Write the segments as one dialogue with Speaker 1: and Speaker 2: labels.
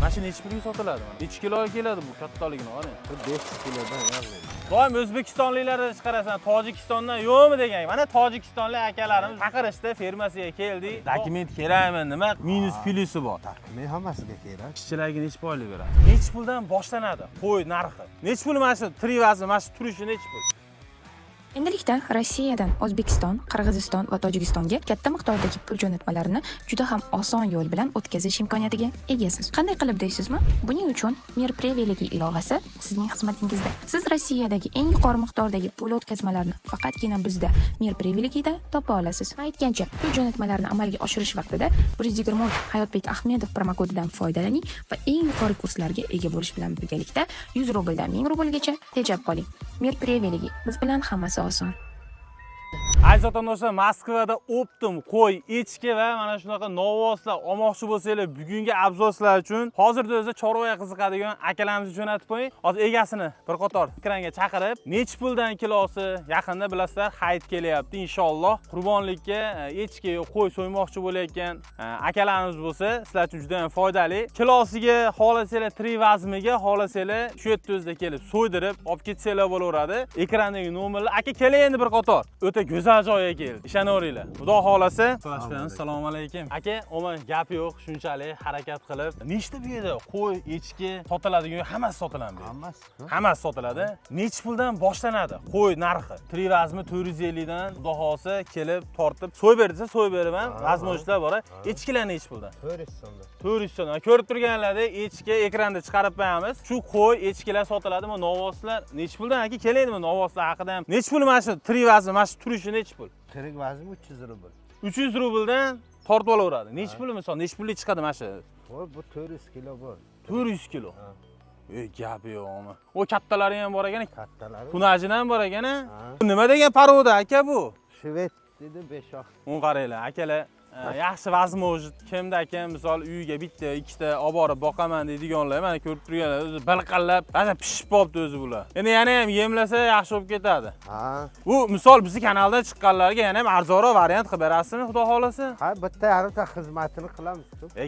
Speaker 1: Mana shu necha pulga sotiladi mana? Necha kiloga keladi bu kattaligini qarang.
Speaker 2: 5 kilodan yog'laydi.
Speaker 1: Doim O'zbekistonliklarni chiqarasan, Tojikistondan yo'qmi degan. Mana Tojikistonlik akalarimiz chaqirishdi, fermasiga keldik. Dokument kerakmi, nima? Minus plusi bor.
Speaker 2: Men hammasiga kerak.
Speaker 1: Ishchilarga necha pullik beradi? Necha puldan boshlanadi qo'y narxi? Necha pul mana shu trivasi, mana shu turishi necha pul?
Speaker 3: Endilikda Rossiyadan O'zbekiston, Qirg'iziston va Tojikistonga katta miqdordagi pul jo'natmalarini juda ham oson yo'l bilan o'tkazish imkoniyatiga egasiz. Qanday qilib deysizmi? Buning uchun Mir Privilegi ilovasi sizning xizmatingizda. Siz Rossiyadagi eng yuqori miqdordagi pul o'tkazmalarini faqatgina bizda Mir Privilegida topa olasiz. Aytgancha, pul jo'natmalarini amalga oshirish vaqtida 120 Hayotbek Ahmedov promokodidan foydalaning va eng yuqori kurslarga ega bo'lish bilan birgalikda 100 rubldan 1000 rublgacha tejab qoling. Mir Privilegi biz bilan hammasi oson.
Speaker 1: Aziz vatandoshlar, Moskvada optim qo'y, echki va mana shunaqa novvoslar olmoqchi bo'lsanglar, bugungi obzorlar uchun hozirda o'zi chorvaga qiziqadigan akalarimizni jo'natib qo'ying. Hozir egasini bir qator ekranga chaqirib, necha puldan kilosi, yaqinda bilasizlar, hayit kelyapti inshaalloh. Qurbonlikka echki, qo'y so'ymoqchi bo'layotgan akalarimiz bo'lsa, sizlar uchun juda ham foydali. Kilosiga xohlasanglar, trivazmiga xohlasanglar, shu yerda o'zida kelib so'ydirib, olib ketsanglar bo'laveradi. Ekrandagi nomerlar, aka keling endi bir qator. O'ta go'zal joyga keldi. Ishonaveringlar. Xudo xolasa, assalomu alaykum. Aka, omon gap yo'q, shunchalik harakat qilib. Nechta bu yerda qo'y, echki sotiladigan hammasi sotiladi bu. Hammasi sotiladi. Necha puldan boshlanadi qo'y narxi? Trivazmi 450 dan, xudo xolasa kelib tortib, so'y bersa so'y beraman. Vazmochlar bor. Echkilar necha puldan?
Speaker 2: 400 so'mdan.
Speaker 1: 400 so'mdan. Ko'rib turganlarda echki ekranda chiqarib qo'yamiz. Shu qo'y, echkilar sotiladi. Bu novvoslar necha puldan aka? Kelaymi novvoslar haqida ham? Necha pul mana shu trivazmi, mana shu turishi necha pul?
Speaker 2: Tirik vazni 300 rubl.
Speaker 1: 300 rubldan tortib olaveradi. Necha pul misol, necha pullik chiqadi mana shu?
Speaker 2: Bu 400 kilo bor.
Speaker 1: 400 kilo. Gap yo'qmi? O kattalari ham bor ekan.
Speaker 2: Kattalari.
Speaker 1: Kunajini ham bor ekan. Nima degan paroda aka bu?
Speaker 2: Shved dedi 5 oq.
Speaker 1: O'n qaranglar, akalar. Yaxshi vazmojit kimda ekan, misol uyiga bitta, ikkita olib borib boqaman deydiganlar, mana ko'rib turganlar, o'zi balqallab, mana pishib qolibdi o'zi bular. Endi yana ham yemlasa yaxshi bo'lib ketadi. Bu misol bizning kanalda chiqqanlarga yana ham arzonroq variant qilib berasizmi, xudo xolasa?
Speaker 2: Ha, bitta yarimta xizmatini qilamiz.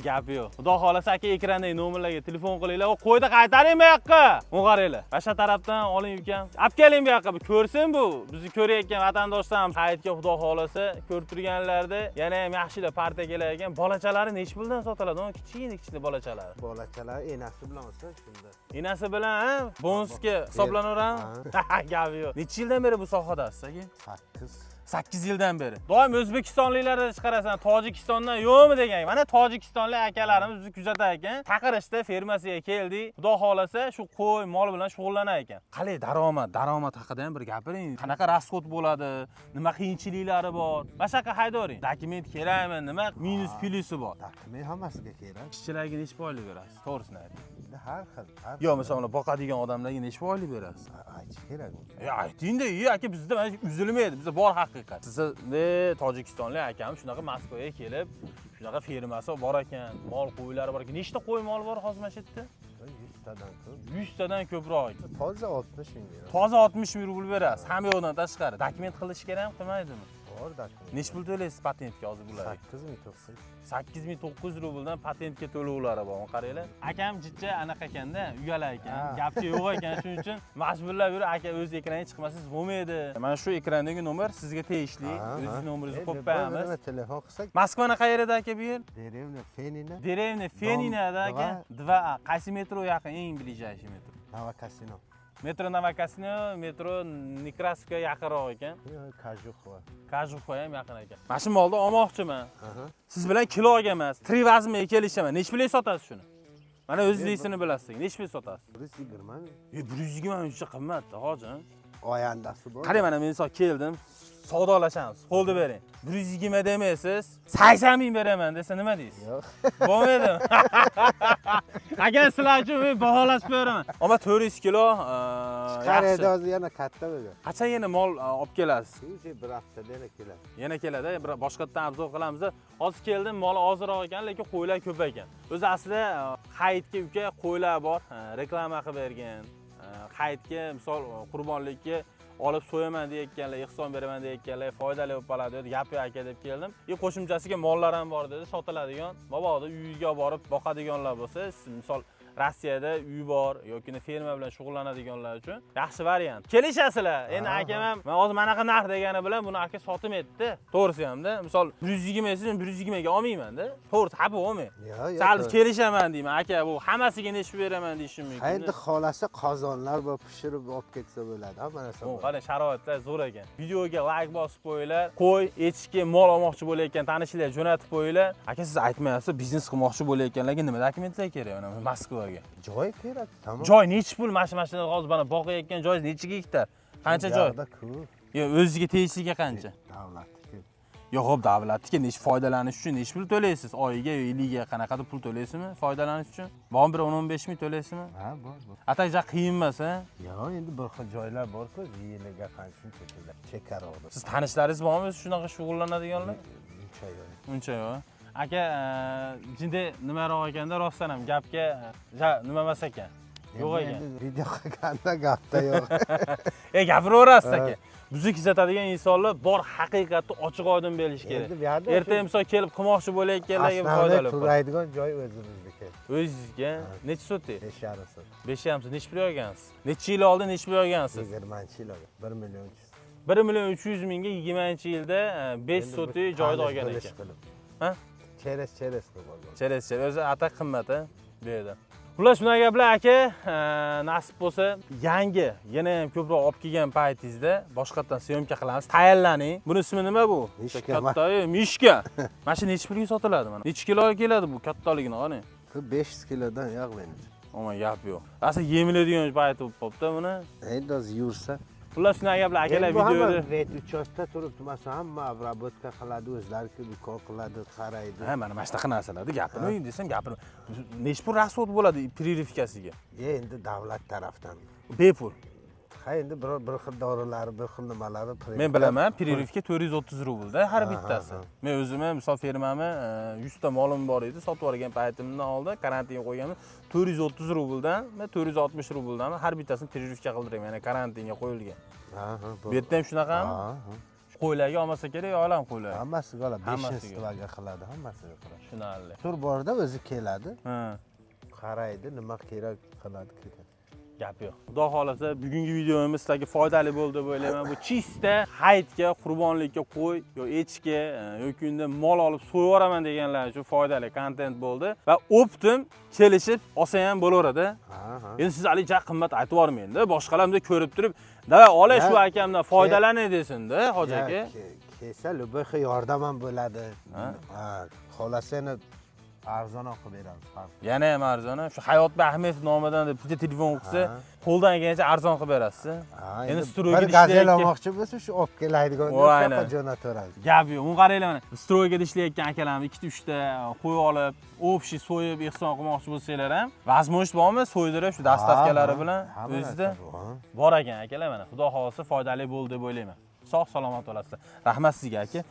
Speaker 1: Gap yo'q. Xudo xolasa aka ekrandagi nomerlarga telefon qilinglar. O qo'yni qaytaring bu yoqqa. O'n qaranglar. O'sha tarafdan oling ukam. Olib keling bu yoqqa, ko'rsin bu. Bizni ko'rayotgan vatandoshlar hayitga xudo xolasa ko'rib turganlarda yana ham yaxshi partiya kelar ekan. Bolachalari necha puldan sotiladi? O'n kichkina bolachalari.
Speaker 2: Bolachalar enasi bilan olsa shunda.
Speaker 1: Enasi bilan, bonusga hisoblanaveradimi? Gap yo'q. Necha yildan beri bu sohadasiz aka? 8 yildan beri. Doim O'zbekistonliklarni chiqarasan, Tojikistondan yo'qmi degan. Mana Tojikistonlik akalarimiz bizni kuzatar ekan. Chaqirishdi, fermasiga keldik. Xudo xolasa shu qo'y, mol bilan shug'ullanar ekan. Qalay daromad haqida ham bir gapiring. Qanaqa rasxod bo'ladi? Nima qiyinchiliklari bor? Bashaka haydavering. Dokument kerakmi? Nima minus plusi bor?
Speaker 2: Dokument hammasiga kerak.
Speaker 1: Ishchilarga necha oylik berasiz? To'g'risini ayting.
Speaker 2: Har xil.
Speaker 1: Yo'q, masalan, boqadigan odamlarga necha oylik berasiz?
Speaker 2: Aytish kerak.
Speaker 1: Ayting-da, aka bizda mana uzilmaydi. Bizda bor haqiqat. Sizda Tojikistonlik akam shunaqa Moskvaga kelib, shunaqa fermasi bor ekan, mol qo'ylari bor ekan. Nechta qo'y mol bor hozir mana shu yerda?
Speaker 2: 100 tadan ko'p.
Speaker 1: 100 tadan ko'proq ekan.
Speaker 2: Toza 60 ming.
Speaker 1: Toza 60 ming rubl berasiz. Hamma yo'qdan tashqari. Dokument qilish kerakmi, qilmaydimi?
Speaker 2: Bor dokument.
Speaker 1: Necha pul to'laysiz patentga hozir bular?
Speaker 2: 8900.
Speaker 1: 8900 rubldan patentga to'lovlari bor. Qaranglar. Akam jicha anaqa ekanda, uyala ekan. Gapchi yo'q ekan, shuning uchun majburlab yurib, aka o'z ekraniga chiqmasangiz bo'lmaydi. Mana shu ekrandagi nomer sizga tegishli. O'zingiz nomeringizni qo'yib qo'yamiz.
Speaker 2: Telefon qilsak.
Speaker 1: Moskvani qayerida aka bu yer?
Speaker 2: Derevna Fenina.
Speaker 1: Derevna Feninada aka. 2A. Qaysi metro yaqin, eng ближайший metro?
Speaker 2: Novokasino.
Speaker 1: Metro Novokasino, metro Nekrasovga yaqinroq ekan. Kajuxo ham yaqin ekan. Mana shu molni olmoqchiman. Siz bilan kiloga emas, trivazmiga kelishaman. Necha pulga sotasiz shuni? Mana o'zingizni bilasiz. Necha pulga sotasiz?
Speaker 2: 120 ming.
Speaker 1: 120 ming juda qimmat, hojim.
Speaker 2: Oyandasi bor.
Speaker 1: Qarang, mana men misol keldim, savdolashamiz. Qo'lni bering. 120 demaysiz, 80 ming beraman desa nima deysiz?
Speaker 2: Yo'q.
Speaker 1: Bo'lmaydi. Agar sizlar uchun men baholashib beraman. Ammo 400 kilo
Speaker 2: Qarayda hozir yana katta bo'ladi.
Speaker 1: Qachon yana mol olib kelasiz?
Speaker 2: Bir haftada yana keladi.
Speaker 1: Yana keladi, boshqatdan obzor qilamiz. Hozir keldim, mol ozroq ekan, lekin qo'ylar ko'p ekan. O'zi aslida hayitga uka qo'ylar bor, reklama qilib bergan. Hayitga, misol qurbonlikka olib so'yaman deyotganlar, ehson beraman deyotganlar, foydali bo'lib qoladi dedi, gap yo'q aka deb keldim. Qo'shimchasiga mollar ham bor dedi, sotiladigan. Mabodo uyingizga borib boqadiganlar bo'lsa, misol Rossiyada uy bor yoki ferma bilan shug'ullanadiganlar uchun yaxshi variant. Kelishasizlar. Endi akam ham men hozir manaqa narx degani bilan buni aka sotmaydi. To'g'risi hamda. Misol 120 siz 120 ga olmayman-da. To'g'risi xafa bo'lmang.
Speaker 2: Yo'q,
Speaker 1: Sal kelishaman deyman. Aka bu hammasiga nechib beraman deyishim mumkin.
Speaker 2: Endi xolasa qozonlar bo'lib pishirib olib ketsa bo'ladi. Mana shu.
Speaker 1: Qarang, sharoitlar zo'r ekan. Videoga like bosib qo'yinglar. Qo'y, echki, mol olmoqchi bo'layotgan tanishlar jo'natib qo'yinglar. Aka siz aytmayapsiz, biznes qilmoqchi bo'layotganlarga nima dokumentlar kerak? Mana Moskvaga.
Speaker 2: Joy kerak, tamom.
Speaker 1: Joy nechi pul mashinada hozir mana boqayotgan joy necha gektar? Qancha joy? Yo'q, o'ziga tegishligi qancha?
Speaker 2: Davlatniki.
Speaker 1: Yo'q, xo'p, davlatniki necha foydalanish uchun necha pul to'laysiz? Oyiga yo yiliga qanaqadir pul to'laysizmi foydalanish uchun? Bormi bir 10-15 ming to'laysizmi?
Speaker 2: Ha, bor.
Speaker 1: Ataja qiyin emas, ha?
Speaker 2: Yo'q, endi bir xil joylar bor-ku, yiliga qancha to'laydi. Chekaroqda.
Speaker 1: Siz tanishlaringiz bormi shunaqa shug'ullanadiganlar?
Speaker 2: Uncha yo'q.
Speaker 1: Uncha yo'q. Aka, jinde nimaroq ekanda rostdan ham gapga nima emas ekan. Yo'q ekan.
Speaker 2: Video qilganda gapda yo'q.
Speaker 1: Gapiraverasiz aka. Bizni kuzatadigan insonlar bor haqiqatni ochiq oydin bilish kerak.
Speaker 2: Endi bu yerda
Speaker 1: Erta misol kelib qilmoqchi bo'layotganlarga foydali.
Speaker 2: turadigan joy o'zimizniki.
Speaker 1: O'zingizga necha so'tdingiz?
Speaker 2: 5,5 so'm.
Speaker 1: 5,5 necha pul olgansiz? Necha yil oldin necha pul olgansiz?
Speaker 2: 20-yil 1 million
Speaker 1: 1,3 mingga 20-yilda 5 so'tli joyda olgan ekan. Ha?
Speaker 2: Cheres qilib olgan.
Speaker 1: Cheres. O'zi atak qimmat a bu yerda. Xullas shunday gaplar aka, nasib bo'lsa yangi yana ham ko'proq olib kelgan paytingizda boshqatdan syomka qilamiz. Tayyorlaning. Buni ismi nima bu? Katta, mishka. Mana shu necha pulga sotiladi mana? Necha kilo keladi bu kattaligini qarang.
Speaker 2: 500 kilodan yo'q menda.
Speaker 1: Omon gap yo'q. Asli yemiladigan payti bo'lib qopti buni.
Speaker 2: Endi hozir yursa.
Speaker 1: Xullas shunday gaplar akalar videoda.
Speaker 2: Vet uchastka turibdi, masalan, hamma обработка qiladi, o'zlari do'kon qiladi, qaraydi.
Speaker 1: Ha, mana shunaqa narsalarni gapirmang desam gapirma. Necha pul rasxod bo'ladi перерывкasiga?
Speaker 2: Endi davlat tarafdan.
Speaker 1: Bepul.
Speaker 2: Ha, endi bir xil dorilari, bir xil nimalari.
Speaker 1: Men bilaman, перерывка 430 rublda har bittasi. Men o'zim misol fermamni 100 ta molim bor edi, sotib yuborgan paytimdan oldin karantinga qo'yganman. 430 rubldan, men 460 rubldan har bittasini перерывка qildirayman, ya'ni karantinga qo'yilgan.
Speaker 2: Ha,
Speaker 1: bu yerda ham shunaqami? Qo'ylarga olmasa kerak, olam qo'ylar.
Speaker 2: Hammasiga oladi, 5 stivaga qiladi, hammasiga qiladi.
Speaker 1: Tushunarli.
Speaker 2: Tur borda o'zi keladi.
Speaker 1: Ha.
Speaker 2: Qaraydi, nima kerak qiladi, ketadi.
Speaker 1: Gap yo'q. Xudo xolasa bugungi videomiz sizlarga foydali bo'ldi deb o'ylayman. Bu chista hayitga, qurbonlikka qo'y yo echki yoki unda mol olib so'yib yuboraman deganlar uchun foydali kontent bo'ldi va optim kelishib olsa ham bo'laveradi. Endi siz hali ja qimmat aytib yormaydi. Boshqalarni ko'rib turib, "Davay, olay shu akamdan foydalaning" desin-da, hoji aka.
Speaker 2: Kelsa, любой xil yordam ham bo'ladi. Ha, xolasini arzon qilib beramiz.
Speaker 1: Yana ham arzon. Shu Hayotbek Ahmedov nomidan deb bitta telefon qilsa, qo'ldan kelgancha arzon qilib berasiz.
Speaker 2: Endi
Speaker 1: stroyga
Speaker 2: bir gazel olmoqchi bo'lsa, shu olib keladigan deb jo'nataveramiz.
Speaker 1: Gap yo'q. Uni qaranglar mana. Stroyga ishlayotgan akalarimiz 2-3 ta qo'y olib, общий so'yib ehson qilmoqchi bo'lsanglar ham, возможность bormi so'ydirib shu dastavkalari bilan o'zida bor ekan akalar mana. Xudo xolasa foydali bo'ldi deb o'ylayman. Sog' salomat bo'lasizlar. Rahmat sizga aka.